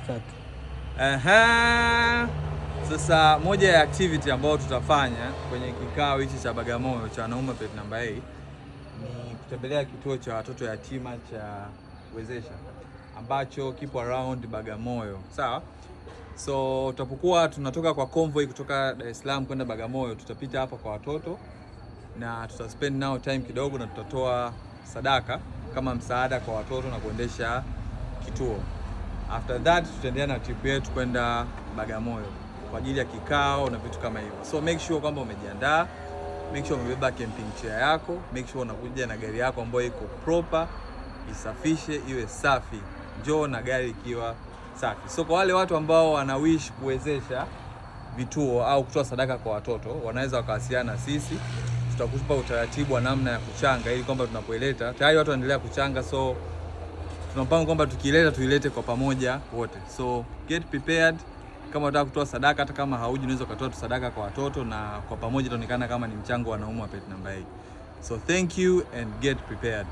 Start. Sasa moja ya activity ambayo tutafanya kwenye kikao hichi cha Bagamoyo cha wanaume plate number 8 ni kutembelea kituo cha watoto yatima cha Wezesha ambacho kipo around Bagamoyo. Sawa? So tutapokuwa tunatoka kwa convoy kutoka Dar es Salaam kwenda Bagamoyo, tutapita hapa kwa watoto na tutaspend nao time kidogo na tutatoa sadaka kama msaada kwa watoto na kuendesha kituo. After that tutaendelea na trip yetu kwenda Bagamoyo kwa ajili ya kikao na vitu kama hivyo. So make sure kwamba umejiandaa, make sure umebeba camping chair yako, make sure unakuja na gari yako ambayo iko proper, isafishe iwe safi. Njoo na gari ikiwa safi. So kwa wale watu ambao wana wish kuwezesha vituo au kutoa sadaka kwa watoto, wanaweza wakawasiliana na sisi. Tutakupa utaratibu wa namna ya kuchanga ili kwamba tunapoileta tayari watu wanaendelea kuchanga, so tunapanga kwamba tukileta tuilete kwa pamoja wote. So get prepared. Kama unataka kutoa sadaka, hata kama hauji, unaweza kutoa sadaka kwa watoto na kwa pamoja itaonekana kama ni mchango wa wanaume wa plate number 8. So thank you and get prepared.